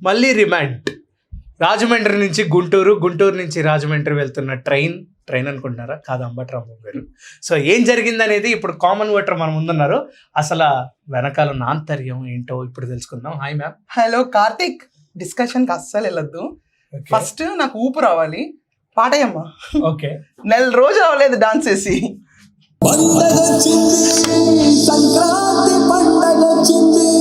మళ్ళీ రిమాండ్. రాజమండ్రి నుంచి గుంటూరు, గుంటూరు నుంచి రాజమండ్రి వెళ్తున్న ట్రైన్ అనుకుంటున్నారా? కాదు, అంబటి రాంబాబు గారు. సో ఏం జరిగింది అనేది ఇప్పుడు కామన్ ఓటర్ మన ముందున్నారు. అసలు వెనకాల ఉన్న ఆంతర్యం ఏంటో ఇప్పుడు తెలుసుకుందాం. Hi ma'am. హలో కార్తిక్, డిస్కషన్కి అస్సలు వెళ్ళొద్దు. ఫస్ట్ నాకు ఊపు రావాలి. పాటయమ్మా. ఓకే. నెల రోజులు అవ్వలేదు డాన్స్ చేసి. సంక్రాంతి పండగొచ్చింది,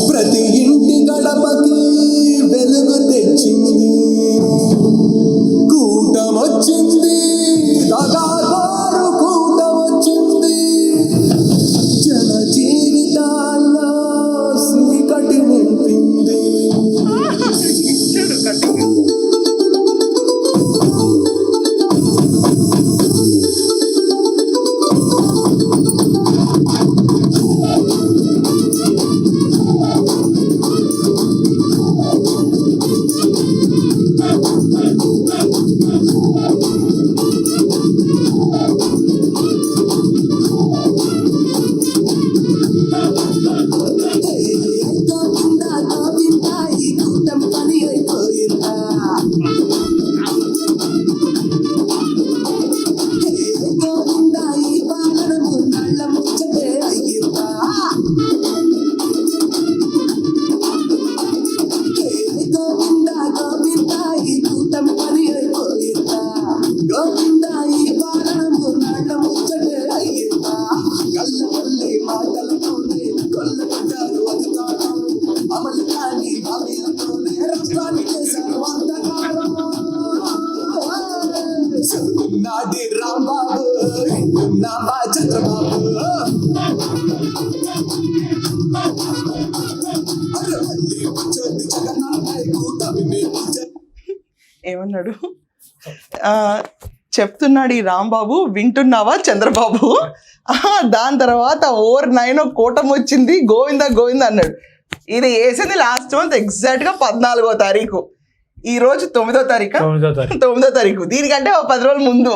ప్రతి ఇంటి గడపకి వెలుగు తెచ్చింది, కూటమొచ్చింది, దగాదారు కూటమొచ్చింది, జన జీవితాల్లో చీకటి నింపింది. ఏమన్నాడు? చెప్తున్నాడు ఈ రాంబాబు, వింటున్నావా చంద్రబాబు? దాని తర్వాత 9 కోటం వచ్చింది, గోవింద గోవింద అన్నాడు. ఇది వేసింది లాస్ట్ మంత్ ఎగ్జాక్ట్గా 14వ తారీఖు. ఈ రోజు 9వ తారీఖు. దీనికంటే 10 రోజుల ముందు.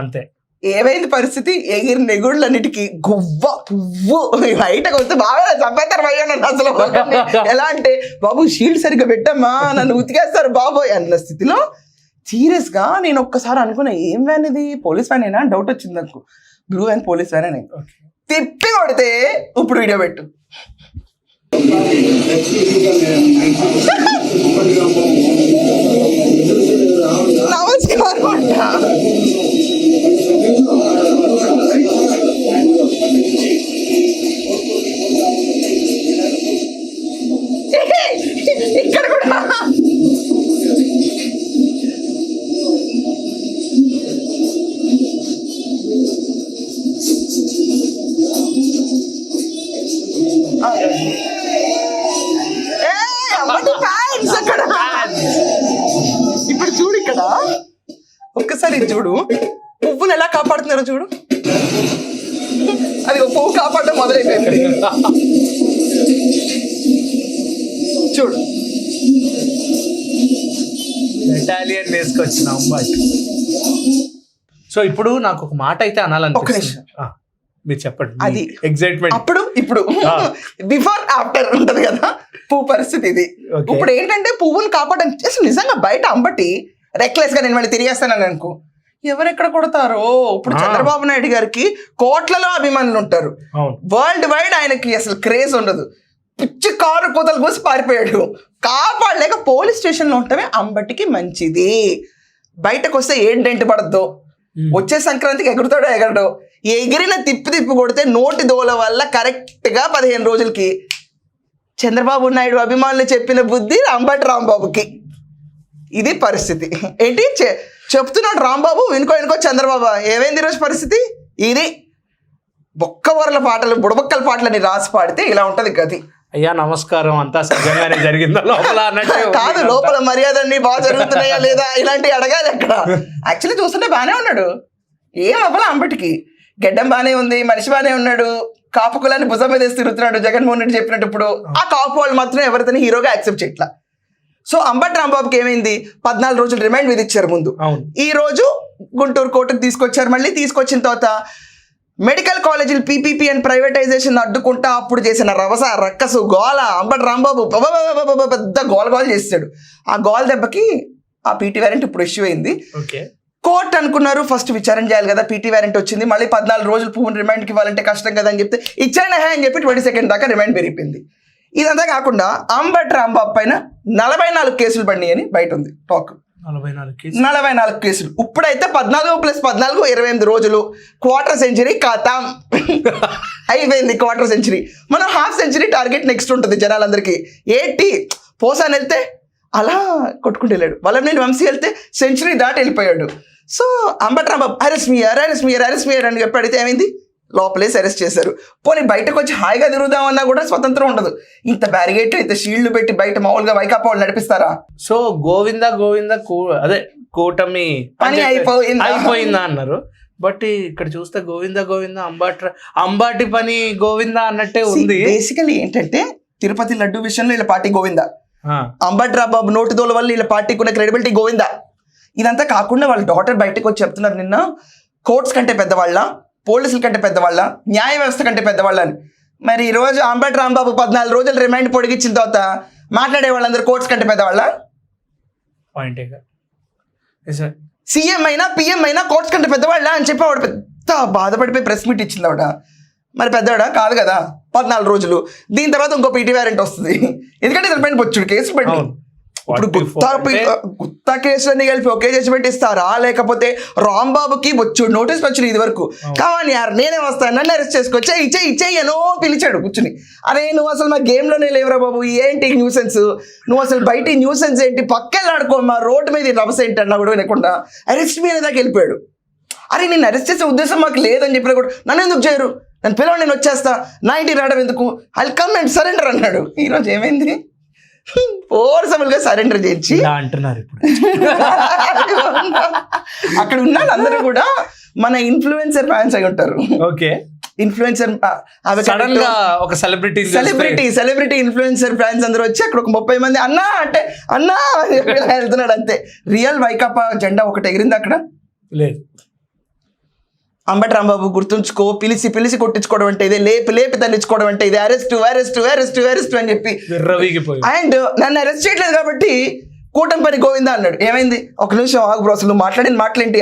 అంతే. ఏమైంది పరిస్థితి? ఎగిరి నెగుళ్ళన్నిటికీ గువ్వ పువ్వు బయటకు వస్తే బాగా చంపేస్తారు అయ్యాను అసలు. ఎలా అంటే, బాబు షీల్డ్ సరిగ్గా పెట్టమ్మా, నన్ను ఉతికేస్తారు బాబోయ్ అన్న స్థితిలో. సీరియస్ గా నేను ఒక్కసారి అనుకున్నా, ఏం వ్యాన్ ఇది, పోలీస్ వ్యాన్ అయినా డౌట్ వచ్చింది నాకు. బ్లూ వ్యాన్ పోలీస్ వ్యాన్ అని తిప్పి కొడితే ఇప్పుడు వీడియో పెట్టు. నమస్కారం అంట. ఇక్కడ కూడా అక్కడ ఇప్పుడు చూడు, ఇక్కడ ఒక్కసారి చూడు, పువ్వులు ఎలా కాపాడుతున్నారో చూడు. అది పువ్వు కాపాడడం మొదలైపోయింది. చూడు, ఇటాలియన్ వేసుకొచ్చిన అమ్మాయి. సో ఇప్పుడు నాకు ఒక మాట అయితే అనాలనిపిస్తుంది. మీరు చెప్పండి. అది ఎగ్జైట్మెంట్. అప్పుడు ఇప్పుడు బిఫోర్ ఆఫ్టర్ ఉంటది కదా పువ్వు పరిస్థితి ఇది. ఇప్పుడు ఏంటంటే పువ్వును కాపాడడం అసలు నిజంగా బయట అంబటి రెక్లెస్ గా నేను మళ్ళీ తిరిగేస్తానని అనుకో, ఎవరెక్కడ కొడతారో. ఇప్పుడు చంద్రబాబు నాయుడు గారికి కోట్లలో అభిమానులు ఉంటారు. వరల్డ్ వైడ్ ఆయనకి అసలు క్రేజ్ ఉండదు. పిచ్చి కారు కూతలు కూసి పారిపోయాడు. కాపాడలేక పోలీస్ స్టేషన్ లో ఉంటమే అంబటికి మంచిది. బయటకు వస్తే ఏంటంటే పడద్దు. వచ్చే సంక్రాంతికి ఎగురుతాడో ఎగరడో, ఎగిరిన తిప్పి కొడితే నోటి దోల వల్ల కరెక్ట్ గా 15 రోజులకి చంద్రబాబు నాయుడు అభిమానులు చెప్పిన బుద్ధి అంబటి రాంబాబుకి. ఇది పరిస్థితి. ఏంటి చెప్తున్నాడు రాంబాబు, వినుకో చంద్రబాబు. ఏమైంది ఈరోజు పరిస్థితి? ఇది బొక్కవరల పాటలు, బుడబొక్కల పాటలని రాసి పాడితే ఇలా ఉంటది గది. అయ్యా నమస్కారం, అంతా సహజంగానే జరిగిందా లోపల అన్నట్టు కాదు, లోపల మర్యాదల్ని బాగా జరుగుతున్నాయా లేదా ఇలాంటివి అడగాలి. అక్కడ యాక్చువల్లీ చూస్తుంటే బాగానే ఉన్నాడు, ఏం అవ్వాల అంబటికి. గెడ్డం బానే ఉంది, మనిషి బానే ఉన్నాడు, కాపు కులాన్ని భుజం మీద వేసి తిరుగుతున్నాడు జగన్మోహన్ రెడ్డి చెప్పినట్టు. ఇప్పుడు ఆ కాపు వాళ్ళు మాత్రం ఎవరితోనే హీరోగా యాక్సెప్ట్ చేయట్లా. సో అంబటి రాంబాబుకి ఏమైంది, 14 రోజులు రిమైండ్ విధించారు ముందు. ఈ రోజు గుంటూరు కోర్టుకు తీసుకొచ్చారు. మళ్ళీ తీసుకొచ్చిన తర్వాత మెడికల్ కాలేజీలు పీపీపీ అండ్ ప్రైవేటైజేషన్ అడ్డుకుంటా అప్పుడు చేసిన రవస రక్కసు గోల అంబటి రాంబాబు పెద్ద గోల చేసాడు. ఆ గోల దెబ్బకి ఆ పీటీ వారెంట్ ఇప్పుడు ఇష్యూ అయింది. ఓకే, కోర్టు అనుకున్నారు ఫస్ట్ విచారణ చేయాలి కదా, పీటీ వారెంట్ వచ్చింది, మళ్ళీ 14 రోజులు పువ్వుని రిమైండ్కి ఇవ్వాలంటే కష్టం కదా అని చెప్తే ఇచ్చాను అని చెప్పి 22 దాకా రిమైండ్ పెరిగిపోయింది. ఇదంతా కాకుండా అంబటి రాంబాబు పైన 44 కేసులు పడినాయి అని బయట ఉంది టాక్. 44 కేసులు. ఇప్పుడైతే 14+14 28 రోజులు, క్వార్టర్ సెంచరీ ఖాతాం అయిపోయింది. Quarter century. మనం హాఫ్ సెంచరీ టార్గెట్ నెక్స్ట్ ఉంటుంది జనాలందరికీ. పోసాని వెళ్తే అలా కొట్టుకుంటూ వెళ్ళాడు, వల్లభనేని వంశీ వెళ్తే సెంచరీ దాటి వెళ్ళిపోయాడు. So Ambati Rambabu arrest mayor అని చెప్పి అడిగితే ఏమైంది, లోపలేసి అరెస్ట్ చేశారు. పోనీ బయటకు వచ్చి హాయిగా తిరుగుదామన్నా కూడా స్వతంత్రం ఉండదు. ఇంత బ్యారిగేట్ ఇంత షీల్డ్ పెట్టి బయట మామూలుగా వైకాపా వాళ్ళు నడిపిస్తారా? సో గోవింద అదే కూటమి పని అయిపోయిందా అన్నారు. బట్ ఇక్కడ చూస్తే గోవింద అంబాటి పని గోవింద అన్నట్టే ఉంది. బేసికలీ ఏంటంటే తిరుపతి లడ్డు విషయంలో వీళ్ళ పార్టీ గోవింద, అంబటి రాంబాబు నోటు దోల వల్ల వీళ్ళ పార్టీకి ఉన్న క్రెడిబిలిటీ గోవింద. ఇదంతా కాకుండా వాళ్ళ డాటర్ బయటకు వచ్చి చెప్తున్నారు నిన్న, కోర్ట్స్ కంటే పెద్దవాళ్ళ, పోలీసుల కంటే పెద్దవాళ్ళ, న్యాయ వ్యవస్థ కంటే పెద్దవాళ్ళ అని. మరి ఈ రోజు అంబటి రాంబాబు 14 రోజులు రిమైండ్ పొడిగించిన తర్వాత మాట్లాడే వాళ్ళందరూ కోర్ట్స్ కంటే పెద్దవాళ్ళ? సీఎం అయినా పిఎం అయినా కోర్ట్స్ కంటే పెద్దవాళ్ళ అని చెప్పి ఆవిడ పెద్ద బాధపడిపోయి ప్రెస్ మీట్ ఇచ్చింది ఆవిడ. మరి పెద్దవాడా కాదు కదా 14 రోజులు. దీని తర్వాత ఇంకో పీటీ వారెంట్ వస్తుంది, ఎందుకంటే ఇతని పైన బొచ్చుడు కేసు పెట్టి. ఇప్పుడు గుత్తా కేసులన్నీ కలిపి ఒకే జడ్జిమెంట్ ఇస్తారా, లేకపోతే రాంబాబుకి బొచ్చుడు నోటీస్ వచ్చింది ఇది వరకు. కావాలి యారు నేనే వస్తాను, నన్ను అరెస్ట్ చేసుకోవచ్చు, ఇచ్చేయనో పిలిచాడు కూర్చుని. అరే నువ్వు అసలు మా గేమ్లోనే లేవురా బాబు, ఏంటి న్యూసెన్స్, నువ్వు అసలు బయట న్యూసెన్స్ ఏంటి, పక్కన ఆడుకో, మా రోడ్డు మీద రభస ఏంటి అన్నా కూడా వినకుండా అరెస్ట్ మీద దాకా వెళ్ళిపోయాడు. అరే నేను అరెస్ట్ చేసే ఉద్దేశం మాకు లేదని చెప్పినా కూడా నన్ను ఎందుకు చేయరు, నన్ను పిలవండి నేను వచ్చేస్తా, నా ఇంటికి రావడం ఎందుకు, ఐల్ కమ్ అండ్ సరెండర్ అన్నాడు. ఈరోజు ఏమైంది, ఫోర్సబుల్గా సరెండర్ చేయించి అంటున్నారు. ఇప్పుడు అక్కడ ఉన్న అందరూ కూడా మన ఇన్ఫ్లుయెన్సర్ ఫ్యాన్స్ అయి ఉంటారు. ఓకే, ఇన్ఫ్లుయెన్సర్ సడన్ గా ఒక సెలబ్రిటీ ఇన్ఫ్లుయెన్సర్ ఫ్యాన్స్ అందరూ వచ్చి అక్కడ ఒక 30 మంది అన్నా అంటే అన్నా వెళ్తున్నాడు అంతే. రియల్ వైకాపా జెండా ఒకటి ఎగిరింది అక్కడ లేదు. అంబటి రాంబాబు గుర్తుంచుకో, పిలిచి కొట్టించుకోవడం అంటే ఇదే, లేపి తల్లించుకోవడం అంటే ఇదే, అరెస్ట్ అని చెప్పి. అండ్ నన్ను అరెస్ట్ చేయట్లేదు కాబట్టి కూటమి పని గోవిందా అన్నాడు. ఏమైంది, ఒక నిమిషం ఆగు బ్రో, అసలు నువ్వు మాట్లాడిన మాటలేంటి,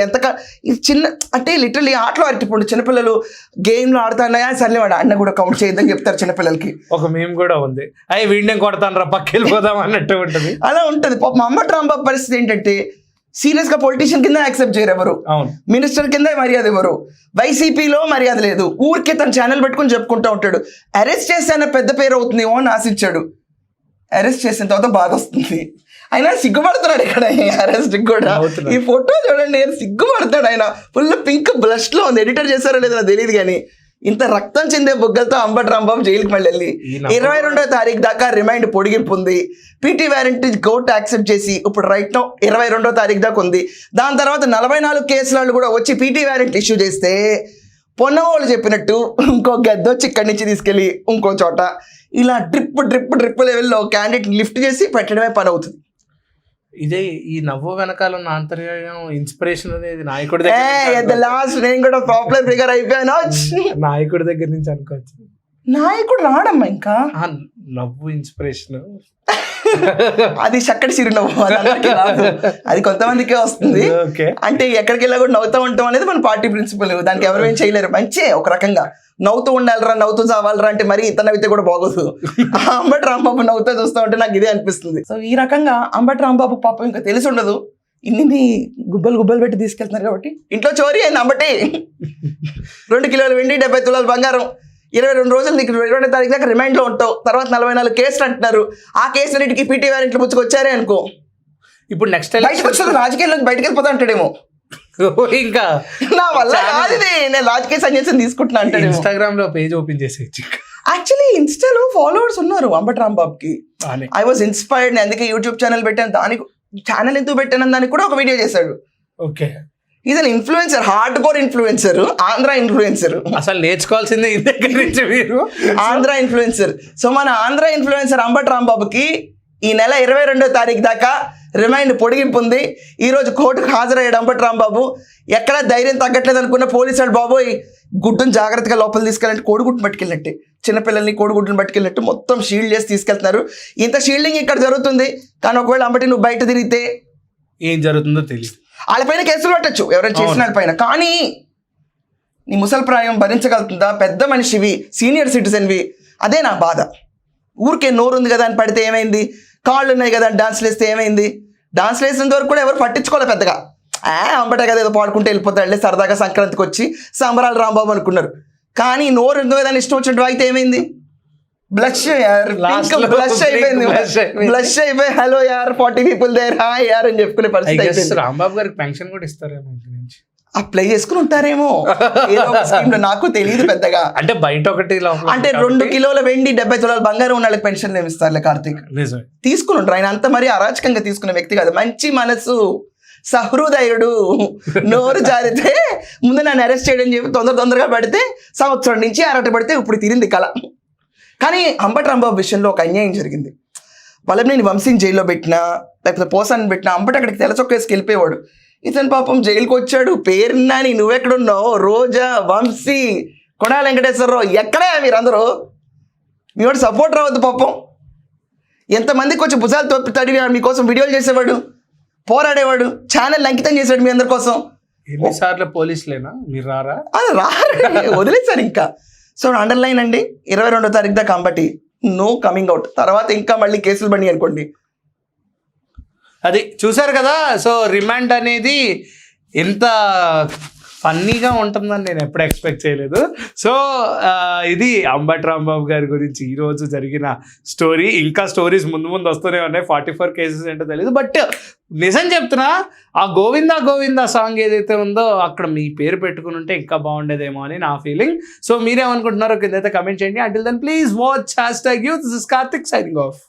ఇది చిన్న అంటే లిటరల్లీ ఆటలో అరటిపోండి. చిన్నపిల్లలు గేమ్లో ఆడుతున్నాయా, సర్లే వాడు అన్న కూడా కౌంట్ చేయొద్దని చెప్తారు చిన్నపిల్లలకి. ఒక మేము కూడా ఉంది, అయ్యి వీడిని కొడతాను రా పక్క వెళ్ళిపోదాం అన్నట్టు ఉంటుంది. అలా ఉంటుంది. పాపం అంబటి రాంబాబు పరిస్థితి ఏంటంటే సీరియస్ గా పొలిటీషియన్ కింద యాక్సెప్ట్ చేయరు ఎవరు, మినిస్టర్ కింద మర్యాద ఎవరు, వైసీపీలో మర్యాద లేదు, ఊరికే తన ఛానల్ పెట్టుకుని చెప్పుకుంటూ ఉంటాడు. అరెస్ట్ చేస్తే పెద్ద పేరు అవుతుందేమో అని ఆశించాడు, అరెస్ట్ చేసిన తర్వాత బాధ వస్తుంది. ఆయన సిగ్గుపడుతున్నాడు ఇక్కడ అరెస్ట్ కూడా. ఈ ఫోటో చూడండి, సిగ్గుపడతాడు ఆయన, ఫుల్ పింక్ బ్లష్ లో ఉంది. ఎడిటర్ చేశారో లేదో నాకు తెలియదు కానీ ఇంత రక్తం చెందే బొగ్గలతో అంబటి రాంబాబు జైలుకి మళ్ళీ వెళ్ళి 22వ తారీఖు దాకా రిమైండ్ పొడిగింపు ఉంది. పీటీ వారెంట్ కోర్టు యాక్సెప్ట్ చేసి ఇప్పుడు రైట్ నౌ 22వ తారీఖు దాకా ఉంది. దాని తర్వాత 44 కేసులు కూడా వచ్చి పీటీ వారెంట్ ఇష్యూ చేస్తే పొన్నవాళ్ళు చెప్పినట్టు ఇంకో గద్దొచ్చి ఇక్కడి నుంచి తీసుకెళ్ళి ఇంకో చోట ఇలా డ్రిప్ లెవెల్లో క్యాండిడేట్ లిఫ్ట్ చేసి పెట్టడమే పని అవుతుంది. ఇదే ఈ నవ్వు వెనకాల ఉన్న ఆంతర్యం ఇన్స్పిరేషన్ అనేది నాయకుడి లాస్ట్ నేను కూడా పాపులర్ ఫిగర్ అయిపోయాను నాయకుడి దగ్గర నుంచి అనుకోవచ్చు. నాయకుడు రాడమ్మా ఇంకా నవ్వు ఇన్స్పిరేషన్ అది చక్కటి చిరునవ్వు, అది కొంతమందికే వస్తుంది. అంటే ఎక్కడికి వెళ్ళా కూడా నవ్వుతూ ఉంటాం అనేది మన పార్టీ ప్రిన్సిపల్, దానికి ఎవరు ఏం చేయలేరు. మంచి ఒక రకంగా నవ్వుతూ ఉండాలిరా, నవ్వుతూ చావాలరా అంటే మరి ఇతను అయితే కూడా బాగోదు. అంబటి రాంబాబు నవ్వుతూ చూస్తూ ఉంటే నాకు ఇదే అనిపిస్తుంది. సో ఈ రకంగా అంబటి రాంబాబు పాపం ఇంకా తెలిసి ఉండదు, ఇన్ని గుబ్బలు పెట్టి తీసుకెళ్తున్నారు కాబట్టి. ఇంట్లో చోరీ అయింది అంబటి, 2 కిలోల వెండి 70 తులాల బంగారం, 22 రోజులు నీకు 22వ తారీఖు దాకా రిమైండ్లో ఉంటావు. తర్వాత 44 కేసులు అంటున్నారు. ఆ కేసులన్నిటికీ పీటీ వారెంట్లు పుచ్చుకొచ్చారే అనుకో, ఇప్పుడు నెక్స్ట్ బయటకు వచ్చి రాజకీయాల్లోకి బయటకు వెళ్ళిపోతా అంటాడేమో. ఇంకా నా వల్ల కాదు, నేను రాజకీయ సన్యాసం తీసుకుంటున్నా అంటే ఇన్స్టాగ్రామ్ లో పేజ్ ఓపెన్ చేసేయచ్చు. యాక్చువల్లీ ఇన్స్టాలో ఫాలోవర్స్ ఉన్నారు అంబటి రాంబాబుకి. ఐ వాజ్ ఇన్స్పైర్డ్, అందుకే యూట్యూబ్ ఛానల్ పెట్టాను. దానికి ఛానల్ ఎందుకు పెట్టాను దానికి కూడా ఒక వీడియో చేశాడు. Okay, is an influencer, hard core influencer, Andhra influencer. అసలు నేర్చుకోవాల్సిందే ఇది దగ్గర నుంచి మీరు, ఆంధ్ర ఇన్ఫ్లుయెన్సర్. సో మన ఆంధ్ర ఇన్ఫ్లుయెన్సర్ అంబటి రాంబాబుకి ఈ నెల 22వ తారీఖు దాకా రిమైండ్ పొడిగింపు ఉంది. ఈరోజు కోర్టుకు హాజరయ్యాడు అంబటి రాంబాబు. ఎక్కడ ధైర్యం తగ్గట్లేదు అనుకున్న పోలీసు వాళ్ళు బాబోయ్ గుడ్డును జాగ్రత్తగా లోపల తీసుకెళ్ళినట్టు కోడిగుడ్డును పట్టుకెళ్ళినట్టే, చిన్నపిల్లల్ని కోడిగుడ్డును పట్టుకెళ్ళినట్టు మొత్తం షీల్డ్ చేసి తీసుకెళ్తున్నారు. ఇంత షీల్డింగ్ ఇక్కడ జరుగుతుంది, కానీ ఒకవేళ అంబటి నువ్వు బయట తిరిగితే ఏం జరుగుతుందో తెలియదు. వాళ్ళపైన కేసులు పెట్టచ్చు ఎవరైనా చేసిన వాళ్ళపైన. కానీ నీ ముసలిప్రాయం భరించగలుగుతుందా? పెద్ద మనిషివి, సీనియర్ సిటిజన్వి. అదే నా బాధ. ఊరికే నోరు ఉంది కదా అని పడితే ఏమైంది, కాళ్ళు ఉన్నాయి కదా అని డాన్స్లు వేస్తే ఏమైంది? డాన్స్లు వేసినంత వరకు కూడా ఎవరు పట్టించుకోలే పెద్దగా. అంబటే కదా ఏదో పాడుకుంటూ వెళ్ళిపోతాడులే, సరదాగా సంక్రాంతికి వచ్చి సంబరాలు రాంబాబు అనుకున్నారు. కానీ నోరు ఉంది కదా అని ఇష్టం వచ్చినట్టు అయితే ఏమైంది? బ్లష్ యార్, బ్లష్ అయిపోయింది. బ్లష్ అయిపోయి హలో యార్ 40 people దేర్, హాయ్ యార్ అని చెప్పుకునే పరిస్థితి అయిపోయింది. రాంబాబు గారికి పెన్షన్ కూడా ఇస్తారేమో ఇంటి నుంచి. అప్లై చేసుకుని ఉంటారేమో ఏదో ఒక scheme లో, నాకు తెలియదు పెద్దగా. అంటే బయట ఒకటి అంటే 2 కిలోల వెండి 70 తులాల బంగారం ఉన్న వాళ్ళకి పెన్షన్ ఏమిస్తారులే కార్తీక్. నిజమే, తీసుకుని ఉంటారు. ఆయన అంత మరి అరాచకంగా తీసుకునే వ్యక్తి కాదు. మంచి మనసు, సహృదయుడు. నోరు జారితే ముందు నన్ను అరెస్ట్ చేయడం చెప్పి తొందరగా పడితే సంవత్సరం నుంచి ఆరాటపడితే ఇప్పుడు తిరింది కళ. కానీ అంబటి రాంబాబు విషయంలో ఒక అన్యాయం జరిగింది. వల్లభనేని వంశీని జైల్లో పెట్టినా, లేకపోతే పోసాన్ని పెట్టినా అంబటి అక్కడికి తెల్లచొక్కేసుకు వెళ్ళిపోయాడు. ఇతను పాపం జైలుకి వచ్చాడు. పేరున్నాని నువ్వెక్కడున్నావు? రోజా, వంశీ, కొడాలి వెంకటేశ్వరరావు ఎక్కడే మీరందరూ? మీ వాడు సపోర్ట్ రావద్దు పాపం. ఎంతమందికి వచ్చి భుజాలు తొప్పి తడివి మీకోసం వీడియోలు చేసేవాడు, పోరాడేవాడు, ఛానల్ అంకితం చేశాడు మీ అందరి కోసం. ఎన్నిసార్లు పోలీసులేనా మీరు రారా? అది వదిలేశారు ఇంకా. సో అండర్లైన్ అండి, 22వ తారీఖు దాకా అంబటి నో కమింగ్ అవుట్. తర్వాత ఇంకా మళ్ళీ కేసులు బండి అనుకోండి. అది చూసారు కదా. సో రిమాండ్ అనేది ఎంత ఫన్నీగా ఉంటుందని నేను ఎప్పుడు ఎక్స్పెక్ట్ చేయలేదు. సో ఇది అంబటి రాంబాబు గారి గురించి ఈరోజు జరిగిన స్టోరీ. ఇంకా స్టోరీస్ ముందు వస్తూనే ఉన్నాయి. 44 కేసెస్ ఏంటో తెలియదు. బట్ నిజం చెప్తున్నా, ఆ గోవిందా గోవిందా సాంగ్ ఏదైతే ఉందో అక్కడ మీ పేరు పెట్టుకుని ఉంటే ఇంకా బాగుండేదేమో అని నా ఫీలింగ్. సో మీరేమనుకుంటున్నారో కిందైతే కమెంట్ చేయండి. Until then please watch #you. This is Karthik signing of.